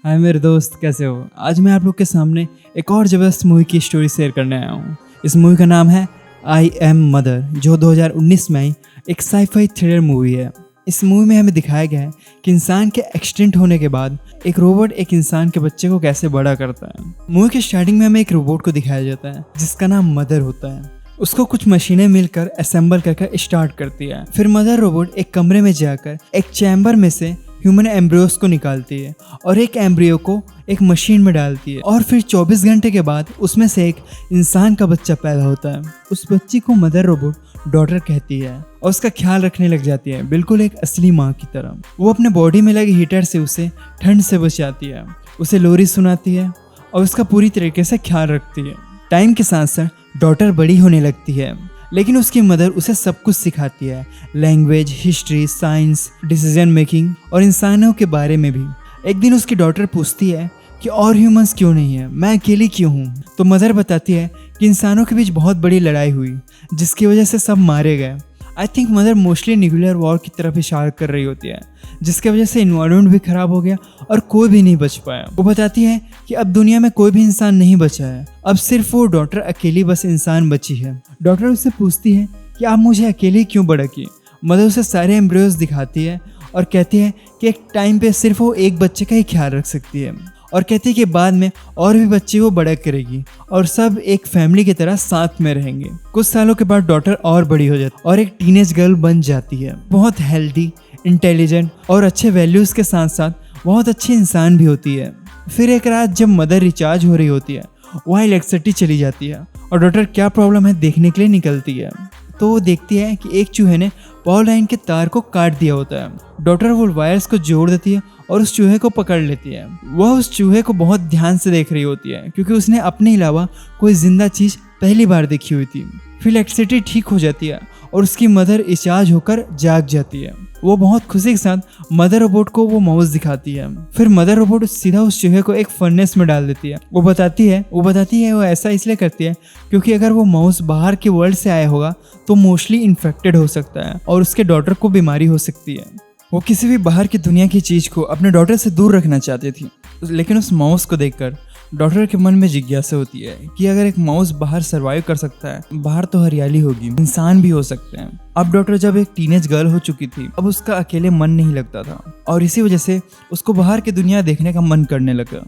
हाय मेरे दोस्त, कैसे हो? आज मैं आप लोग के सामने एक और ज़बरदस्त मूवी की स्टोरी शेयर करने आया हूँ। इस मूवी का नाम है आई एम मदर, जो 2019 में आई एक साई-फाई थ्रिलर मूवी है। इस मूवी में हमें दिखाया गया है कि इंसान के एक्सटिंक्ट होने के बाद एक रोबोट एक इंसान के बच्चे को कैसे बड़ा करता है। मूवी के स्टार्टिंग में हमें एक रोबोट को दिखाया जाता है जिसका नाम मदर होता है। उसको कुछ मशीनें मिलकर असेंबल करके स्टार्ट करती है। फिर मदर रोबोट एक कमरे में जाकर एक चैम्बर में से ह्यूमन एम्ब्रियोस को निकालती है और एक एम्ब्रियो को एक मशीन में डालती है और फिर 24 घंटे के बाद उसमें से एक इंसान का बच्चा पैदा होता है। उस बच्ची को मदर रोबोट डॉटर कहती है और उसका ख्याल रखने लग जाती है, बिल्कुल एक असली माँ की तरह। वो अपने बॉडी में लगे हीटर से उसे ठंड से बचाती है, उसे लोरी सुनाती है और उसका पूरी तरीके से ख्याल रखती है। टाइम के साथ साथ डॉटर बड़ी होने लगती है, लेकिन उसकी मदर उसे सब कुछ सिखाती है, language, history, science, decision making और इंसानों के बारे में भी। एक दिन उसकी डॉटर पूछती है कि और ह्यूमंस क्यों नहीं है, मैं अकेली क्यों हूँ? तो मदर बताती है कि इंसानों के बीच बहुत बड़ी लड़ाई हुई जिसकी वजह से सब मारे गए। I think mother mostly nuclear war की तरफ इशारा कर रही होती है, जिसकी वजह से इन्वायरमेंट भी खराब हो गया और कोई भी नहीं बच पाया। वो बताती है कि अब दुनिया में कोई भी इंसान नहीं बचा है, अब सिर्फ वो डॉटर अकेली बस इंसान बची है। डॉटर उससे पूछती है कि आप मुझे अकेले क्यों बड़ा किए? मदर उसे सारे एम्ब्रियोस दिखाती है और कहती है कि एक टाइम पे सिर्फ वो एक बच्चे का ही ख्याल रख सकती है और कहती है कि बाद में और भी बच्चे वो बड़ा करेगी और सब एक फैमिली की तरह साथ में रहेंगे। कुछ सालों के बाद डॉटर और बड़ी हो जाती है और एक टीनेज गर्ल बन जाती है। बहुत हेल्दी, इंटेलिजेंट और अच्छे वैल्यूज़ के साथ साथ बहुत अच्छी इंसान भी होती है। फिर एक रात जब मदर रिचार्ज हो रही होती है, वहाँ इलेक्ट्रिसिटी चली जाती है और डॉटर क्या प्रॉब्लम है देखने के लिए निकलती है। तो वो देखती है कि एक चूहे ने पावर लाइन के तार को काट दिया होता है। डॉटर वो वायर्स को जोड़ देती है और उस चूहे को पकड़ लेती है। वह उस चूहे को बहुत ध्यान से देख रही होती है क्योंकि उसने अपने अलावा कोई जिंदा चीज़ पहली बार देखी हुई थी। फिर इलेक्ट्रिसिटी ठीक हो जाती है और उसकी मदर रिचार्ज होकर जाग जाती है। वो बहुत खुशी के साथ मदर रोबोट को वो माउस दिखाती है। फिर मदर रोबोट सीधा उस चूहे को एक फर्नेस में डाल देती है। वो बताती है वो ऐसा इसलिए करती है क्योंकि अगर वो माउस बाहर के वर्ल्ड से आया होगा तो मोस्टली इन्फेक्टेड हो सकता है और उसके डॉटर को बीमारी हो सकती है। वो किसी भी बाहर की दुनिया की चीज़ को अपने डॉटर से दूर रखना चाहती थी, लेकिन उस माउस को देखकर डॉटर के मन में जिज्ञासा होती है कि अगर एक माउस बाहर सरवाइव कर सकता है, बाहर तो हरियाली होगी, इंसान भी हो सकते हैं। अब डॉटर जब एक टीनेज गर्ल हो चुकी थी, अब उसका अकेले मन नहीं लगता था और इसी वजह से उसको बाहर की दुनिया देखने का मन करने लगा।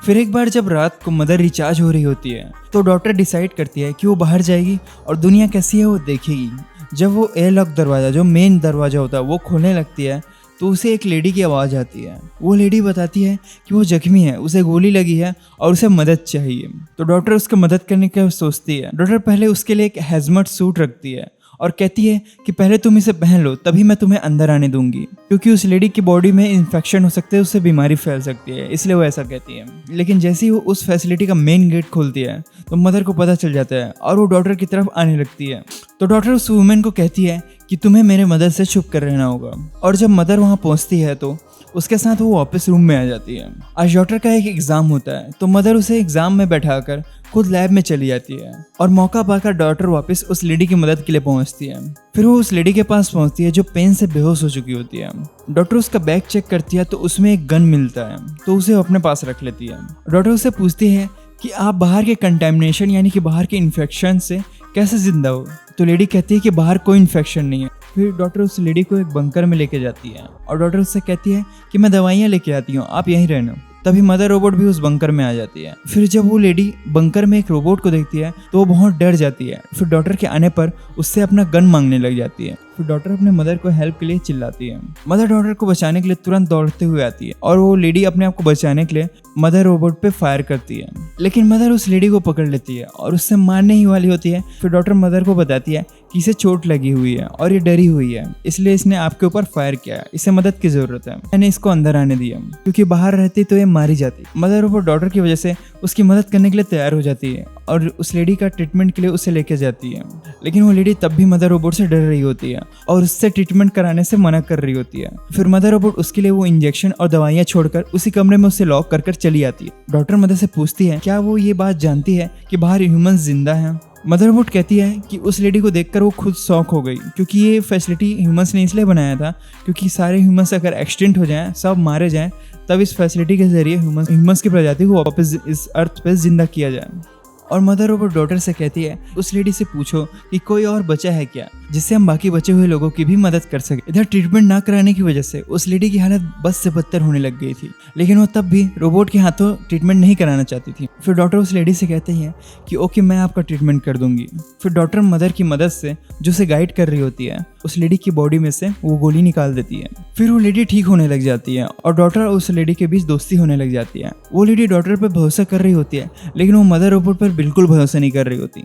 फिर एक बार जब रात को मदर रिचार्ज हो रही होती है तो डॉटर डिसाइड करती है कि वो बाहर जाएगी और दुनिया कैसी है वो देखेगी। जब वो एयरलॉक दरवाज़ा, जो मेन दरवाज़ा होता है, वो खोलने लगती है तो उसे एक लेडी की आवाज़ आती है। वो लेडी बताती है कि वो जख्मी है, उसे गोली लगी है और उसे मदद चाहिए। तो डॉटर उसकी मदद करने का सोचती है। डॉटर पहले उसके लिए एक हैजमट सूट रखती है और कहती है कि पहले तुम इसे पहन लो, तभी मैं तुम्हें अंदर आने दूंगी, क्योंकि उस लेडी की बॉडी में इन्फेक्शन हो सकते है, उससे बीमारी फैल सकती है, इसलिए वो ऐसा कहती है। लेकिन जैसे ही वो उस फैसिलिटी का मेन गेट खोलती है तो मदर को पता चल जाता है और वो डॉटर की तरफ आने लगती है। तो डॉटर उस वुमेन को कहती है कि तुम्हें मेरे मदर से छुप कर रहना होगा। और जब मदर वहाँ पहुँचती है तो उसके साथ वो वापस रूम में आ जाती है। आज डॉटर का एक एग्ज़ाम होता है तो मदर उसे एग्ज़ाम में बैठाकर खुद लैब में चली जाती है और मौका पाकर डॉटर वापस उस लेडी की मदद के लिए पहुंचती है। फिर वो उस लेडी के पास पहुंचती है जो पेन से बेहोश हो चुकी होती है। डॉक्टर उसका बैग चेक करती है तो उसमें एक गन मिलता है, तो उसे अपने पास रख लेती है। डॉक्टर उससे पूछती है कि आप बाहर के कंटेमिनेशन यानी कि बाहर के इन्फेक्शन से कैसे जिंदा हो? तो लेडी कहती है कि बाहर कोई इन्फेक्शन नहीं है। फिर डॉक्टर उस लेडी को एक बंकर में लेके जाती है और डॉक्टर उससे कहती है कि मैं दवाइयाँ लेके आती हूँ, आप यहीं रहना। तभी मदर रोबोट भी उस बंकर में आ जाती है। फिर जब वो लेडी बंकर में एक रोबोट को देखती है तो वो बहुत डर जाती है। फिर डॉक्टर के आने पर उससे अपना गन मांगने लग जाती है। फिर डॉक्टर अपने मदर को हेल्प के लिए चिल्लाती है। मदर डॉक्टर को बचाने के लिए तुरंत दौड़ते हुए आती है और वो लेडी अपने आप को बचाने के लिए मदर रोबोट पे फायर करती है, लेकिन मदर उस लेडी को पकड़ लेती है और उससे मारने ही वाली होती है। फिर डॉक्टर मदर को बताती है कि इसे चोट लगी हुई है और ये डरी हुई है, इसलिए इसने आपके ऊपर फायर किया है, इसे मदद की जरूरत है, मैंने इसको अंदर आने दिया, क्योंकि बाहर रहती तो ये मारी जाती। मदर रोबोट डॉक्टर की वजह से उसकी मदद करने के लिए तैयार हो जाती है और उस लेडी का ट्रीटमेंट के लिए उसे लेके जाती है। लेकिन वो लेडी तब भी मदर रोबोट से डर रही होती है और उससे ट्रीटमेंट कराने से मना कर रही होती है। फिर मदर रोबोट उसके लिए वो इंजेक्शन और दवाइयाँ छोड़कर उसी कमरे में उसे लॉक कर चली आती है। डॉक्टर मदर से पूछती है क्या वो ये बात जानती है कि बाहर ह्यूमंस जिंदा हैं। मदर रोबोट कहती है कि उस लेडी को देखकर वो खुद शॉक हो गई, क्योंकि ये फैसिलिटी ह्यूमंस ने इसलिए बनाया था क्योंकि सारे ह्यूमंस अगर एक्सटिंक्ट हो जाएं, सब मारे जाएं, तब इस फैसिलिटी के जरिए ह्यूमंस की प्रजाति को वापस इस अर्थ पे जिंदा किया जाए। और मदर रोबोट डॉटर से कहती है उस लेडी से पूछो कि कोई और बचा है क्या जिससे हम बाकी बचे हुए लोगों की भी मदद कर सके। इधर ट्रीटमेंट ना कराने की वजह से उस लेडी की हालत बस से बदतर होने लग गई थी, लेकिन वो तब भी रोबोट के हाथों ट्रीटमेंट नहीं कराना चाहती थी। फिर डॉटर उस लेडी से कहते हैं कि ओके मैं आपका ट्रीटमेंट कर दूंगी। फिर डॉटर मदर की मदद से जो उसे गाइड कर रही होती है उस लेडी की बॉडी में से वो गोली निकाल देती है। फिर वो लेडी ठीक होने लग जाती है और डॉटर और उस लेडी के बीच दोस्ती होने लग जाती है। वो लेडी डॉटर पर भरोसा कर रही होती है, लेकिन वो मदर रोबोट पर बिल्कुल भरोसा नहीं कर रही होती।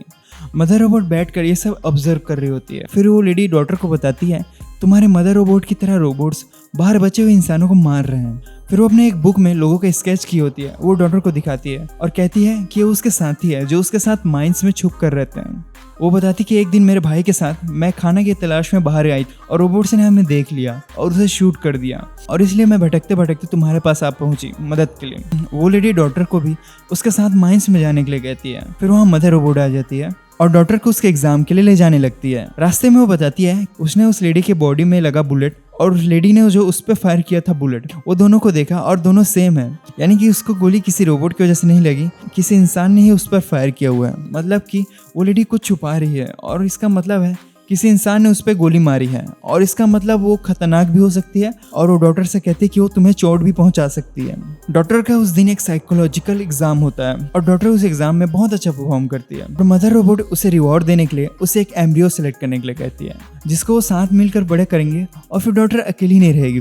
मदर रोबोट बैठकर ये सब ऑब्जर्व कर रही होती है। फिर वो लेडी डॉटर को बताती है तुम्हारे मदर रोबोट की तरह रोबोट्स बाहर बचे हुए इंसानों को मार रहे हैं। फिर वो अपने एक बुक में लोगों का स्केच की होती है, वो डॉटर को दिखाती है और कहती है कि वो उसके साथी है जो उसके साथ माइंस में छुप कर रहते हैं। वो बताती कि एक दिन मेरे भाई के साथ मैं खाना की तलाश में बाहर आई और रोबोट्स ने हमें देख लिया और उसे शूट कर दिया और इसलिए मैं भटकते भटकते तुम्हारे पास आ पहुंची मदद के लिए। वो लेडी डॉटर को भी उसके साथ माइंस में जाने के लिए कहती है। फिर वहाँ मदर रोबोट आ जाती है और डॉटर को उसके एग्जाम के लिए ले जाने लगती है। रास्ते में वो बताती है उसने उस लेडी के बॉडी में लगा बुलेट और उस लेडी ने जो उस पर फायर किया था बुलेट, वो दोनों को देखा और दोनों सेम है, यानी कि उसको गोली किसी रोबोट की वजह से नहीं लगी, किसी इंसान ने ही उस पर फायर किया हुआ है। मतलब कि वो लेडी कुछ छुपा रही है और इसका मतलब है किसी इंसान ने उस पर गोली मारी है और इसका मतलब वो खतरनाक भी हो सकती है और वो डॉटर से कहती है कि वो तुम्हें चोट भी पहुंचा सकती है। डॉटर का उस दिन एक साइकोलॉजिकल एग्जाम होता है और डॉटर उस एग्जाम में बहुत अच्छा परफॉर्म करती है। तो मदर रोबोट उसे रिवॉर्ड देने के लिए उसे एक एम्ब्रियो सेलेक्ट करने के लिए कहती है जिसको वो साथ मिलकर बड़े करेंगे और फिर डॉटर अकेली नहीं रहेगी।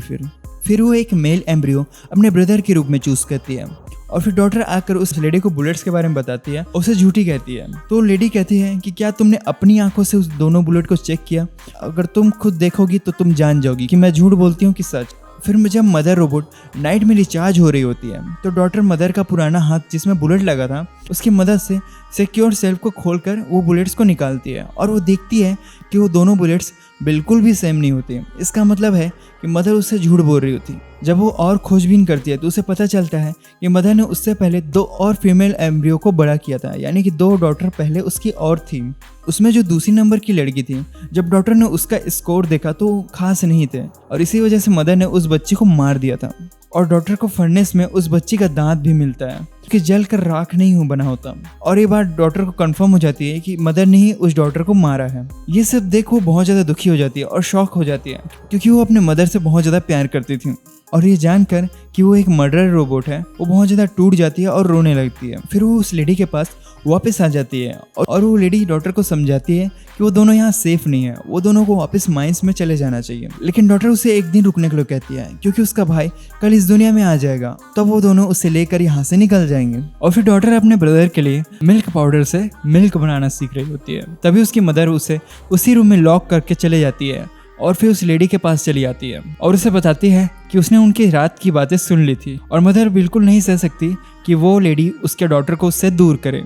फिर वो एक मेल एम्ब्रियो अपने ब्रदर के रूप में चूज करती है और फिर डॉटर आकर उस लेडी को बुलेट्स के बारे में बताती है, उसे झूठी कहती है। तो लेडी कहती है कि क्या तुमने अपनी आंखों से उस दोनों बुलेट को चेक किया? अगर तुम खुद देखोगी तो तुम जान जाओगी कि मैं झूठ बोलती हूँ कि सच। फिर जब मदर रोबोट नाइट में रिचार्ज हो रही होती है तो डॉटर मदर का पुराना हाथ जिसमें बुलेट लगा था उसकी मदद से सिक्योर सेल्फ को खोलकर वो बुलेट्स को निकालती है और वो देखती है कि वो दोनों बुलेट्स बिल्कुल भी सेम नहीं होती। इसका मतलब है कि मदर उससे झूठ बोल रही होती। जब वो और खोजबीन करती है तो उसे पता चलता है कि मदर ने उससे पहले 2 और फीमेल एम्ब्रियो को बड़ा किया था, यानी कि 2 डॉटर पहले उसकी और थी। उसमें जो दूसरी नंबर की लड़की थी, जब डॉटर ने उसका स्कोर देखा तो वो खास नहीं थे और इसी वजह से मदर ने उस बच्ची को मार दिया था। और डॉटर को फर्नेस में उस बच्ची का दांत भी मिलता है कि जल कर राख नहीं बना होता। और ये बात डॉटर को कंफर्म हो जाती है कि मदर ने ही उस डॉटर को मारा है। ये सब देख वो बहुत ज़्यादा दुखी हो जाती है और शॉक हो जाती है क्योंकि वो अपने मदर से बहुत ज़्यादा प्यार करती थी। और ये जानकर कि वो एक मर्डर रोबोट है वो बहुत ज़्यादा टूट जाती है और रोने लगती है। फिर वो उस लेडी के पास वापस आ जाती है और वो लेडी डॉटर को समझाती है कि वो दोनों यहाँ सेफ नहीं है, वो दोनों को वापस माइंस में चले जाना चाहिए। लेकिन डॉटर उसे एक दिन रुकने के लिए कहती है क्योंकि उसका भाई कल इस दुनिया में आ जाएगा, तब वो दोनों उसे लेकर यहाँ से निकल जाएंगे। और फिर डॉटर अपने ब्रदर के लिए मिल्क पाउडर से मिल्क बनाना सीख रही होती है। तभी उसकी मदर उसे उसी रूम में लॉक करके चले जाती है और फिर उस लेडी के पास चली आती है और उसे बताती है कि उसने उनकी रात की बातें सुन ली थी और मदर बिल्कुल नहीं सह सकती कि वो लेडी उसके डॉटर को उससे दूर करे।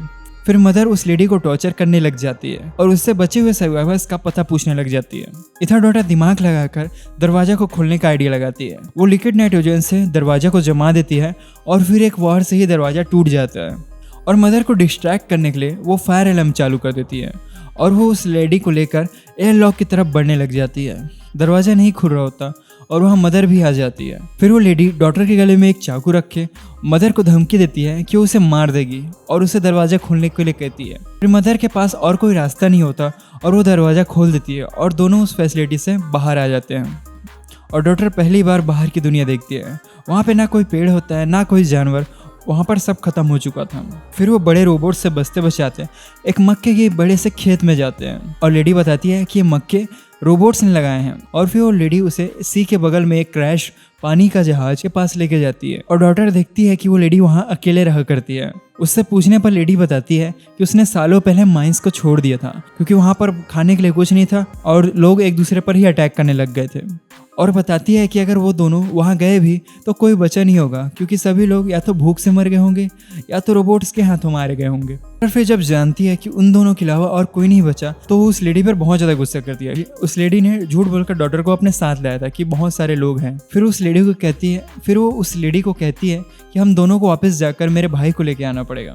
फिर मदर उस लेडी को टॉर्चर करने लग जाती है और उससे बचे हुए सर्वाइवर्स का पता पूछने लग जाती है। इधर डॉटर दिमाग लगाकर दरवाजा को खोलने का आइडिया लगाती है। वो लिक्विड नाइट्रोजन से दरवाजा को जमा देती है और फिर एक वार से ही दरवाजा टूट जाता है। और मदर को डिस्ट्रैक्ट करने के लिए वो फायर अलार्म चालू कर देती है और वो उस लेडी को लेकर एयरलॉक की तरफ बढ़ने लग जाती है। दरवाजा नहीं खुल रहा होता और वहाँ मदर भी आ जाती है। फिर वो लेडी डॉटर के गले में एक चाकू रख के मदर को धमकी देती है कि वो उसे मार देगी और उसे दरवाजा खोलने के लिए कहती है। फिर मदर के पास और कोई रास्ता नहीं होता और वो दरवाजा खोल देती है और दोनों उस फैसिलिटी से बाहर आ जाते हैं। और डॉटर पहली बार बाहर की दुनिया देखती है। वहाँ पे ना कोई पेड़ होता है ना कोई जानवर, वहाँ पर सब खत्म हो चुका था। फिर वो बड़े रोबोट से बचते बचाते एक मक्के के बड़े से खेत में जाते हैं और लेडी बताती है कि ये मक्के रोबोट्स ने लगाए हैं। और फिर वो लेडी उसे सी के बगल में एक क्रैश पानी का जहाज के पास लेके जाती है और डॉटर देखती है कि वो लेडी वहाँ अकेले रहा करती है। उससे पूछने पर लेडी बताती है कि उसने सालों पहले माइंस को छोड़ दिया था क्योंकि वहाँ पर खाने के लिए कुछ नहीं था और लोग एक दूसरे पर ही अटैक करने लग गए थे। और बताती है कि अगर वो दोनों वहाँ गए भी तो कोई बचा नहीं होगा क्योंकि सभी लोग या तो भूख से मर गए होंगे या तो रोबोट्स के हाथों मारे गए होंगे। और फिर जब जानती है कि उन दोनों के अलावा और कोई नहीं बचा तो वो उस लेडी पर बहुत ज़्यादा गुस्सा करती है। उस लेडी ने झूठ बोलकर डॉटर को अपने साथ लाया था कि बहुत सारे लोग हैं। फिर वो उस लेडी को कहती है कि हम दोनों को वापस जाकर मेरे भाई को लेके आना पड़ेगा।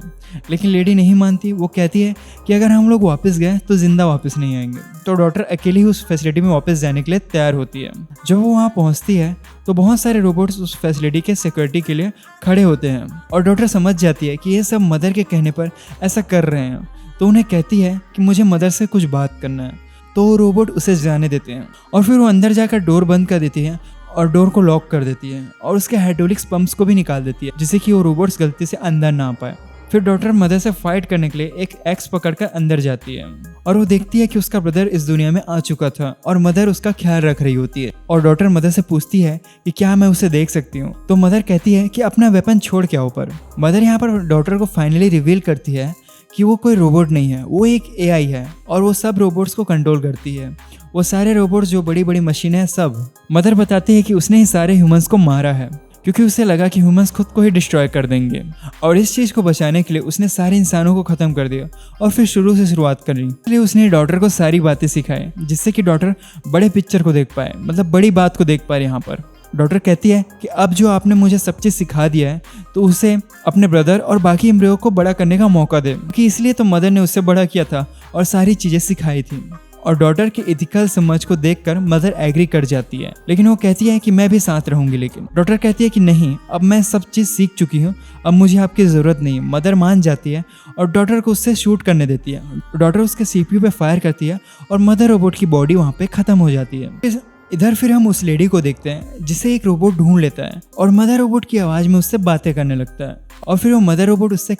लेकिन लेडी नहीं मानती। वो कहती है कि अगर हम लोग वापस गए तो जिंदा वापस नहीं आएंगे। तो डॉटर अकेली उस फैसिलिटी में वापस जाने के लिए तैयार होती है। जब वो वहाँ पहुँचती है तो बहुत सारे रोबोट्स उस फैसिलिटी के सिक्योरिटी के लिए खड़े होते हैं और डॉक्टर समझ जाती है कि ये सब मदर के कहने पर ऐसा कर रहे हैं। तो उन्हें कहती है कि मुझे मदर से कुछ बात करना है। तो वो रोबोट उसे जाने देते हैं और फिर वो अंदर जाकर डोर बंद कर देती है और डोर को लॉक कर देती है और उसके हाइड्रोलिक्स पंप्स को भी निकाल देती है, जिससे कि वो रोबोट्स गलती से अंदर ना आ पाए। फिर डॉक्टर मदर से फाइट करने के लिए एक एक्स पकड़कर अंदर जाती है और वो देखती है कि उसका ब्रदर इस दुनिया में आ चुका था और मदर उसका ख्याल रख रही होती है। और डॉक्टर मदर से पूछती है कि क्या मैं उसे देख सकती हूँ। तो मदर कहती है कि अपना वेपन छोड़ के आओ। पर मदर यहाँ पर डॉक्टर को फाइनली रिवील करती है कि वो कोई रोबोट नहीं है, वो एक एआई है और वो सब रोबोट्स को कंट्रोल करती है। वो सारे रोबोट्स जो बड़ी बड़ी मशीनें हैं सब। मदर बताती है कि उसने ही सारे ह्यूमंस को मारा है क्योंकि उसे लगा कि ह्यूमंस खुद को ही डिस्ट्रॉय कर देंगे और इस चीज़ को बचाने के लिए उसने सारे इंसानों को ख़त्म कर दिया और फिर शुरू से शुरुआत करी। इसलिए उसने डॉक्टर को सारी बातें सिखाई जिससे कि डॉक्टर बड़े पिक्चर को देख पाए, मतलब बड़ी बात को देख पाए। यहाँ पर डॉक्टर कहती है कि अब जो आपने मुझे सब चीज़ सिखा दिया है तो उसे अपने ब्रदर और बाकी एम्ब्रियो को बड़ा करने का मौका दे, कि इसलिए तो मदर ने उससे बड़ा किया था और सारी चीज़ें सिखाई थी। और डॉटर की एथिकल समझ को देखकर मदर एग्री कर जाती है, लेकिन वो कहती है कि मैं भी साथ रहूंगी। लेकिन डॉटर कहती है कि नहीं, अब मैं सब चीज़ सीख चुकी हूँ, अब मुझे आपकी ज़रूरत नहीं। मदर मान जाती है और डॉटर को उससे शूट करने देती है। डॉटर उसके सीपीयू पे फायर करती है और मदर रोबोट की बॉडी वहाँ पे ख़त्म हो जाती है। इधर फिर हम उस लेडी को देखते हैं जिसे एक रोबोट ढूंढ लेता है और मदर रोबोट की आवाज़ में उससे बातें करने लगता है। और फिर वो मदर रोबोट उससे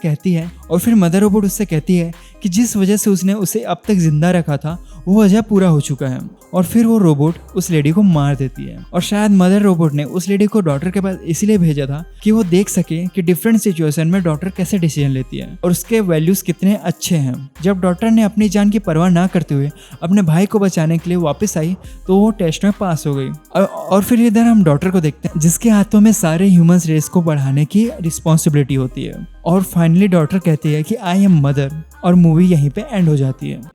कहती है कि जिस वजह से उसने उसे अब तक जिंदा रखा था वो वजह पूरा हो चुका है। और फिर वो रोबोट उस लेडी को मार देती है। और शायद मदर रोबोट ने उस लेडी को डॉक्टर के पास इसलिए भेजा था कि वो देख सके कि डिफरेंट सिचुएशन में डॉक्टर कैसे डिसीजन लेती है और उसके वैल्यूज कितने अच्छे हैं। जब डॉक्टर ने अपनी जान की परवाह ना करते हुए अपने भाई को बचाने के लिए वापस आई तो वो टेस्ट में पास हो गई। और फिर इधर हम डॉक्टर को देखते हैं जिसके हाथों में सारे ह्यूमंस रेस को बढ़ाने की रिस्पॉन्सिबिलिटी होती है। और फाइनली डॉक्टर कहती है कि आई एम मदर और मूवी यहीं पे एंड हो जाती है।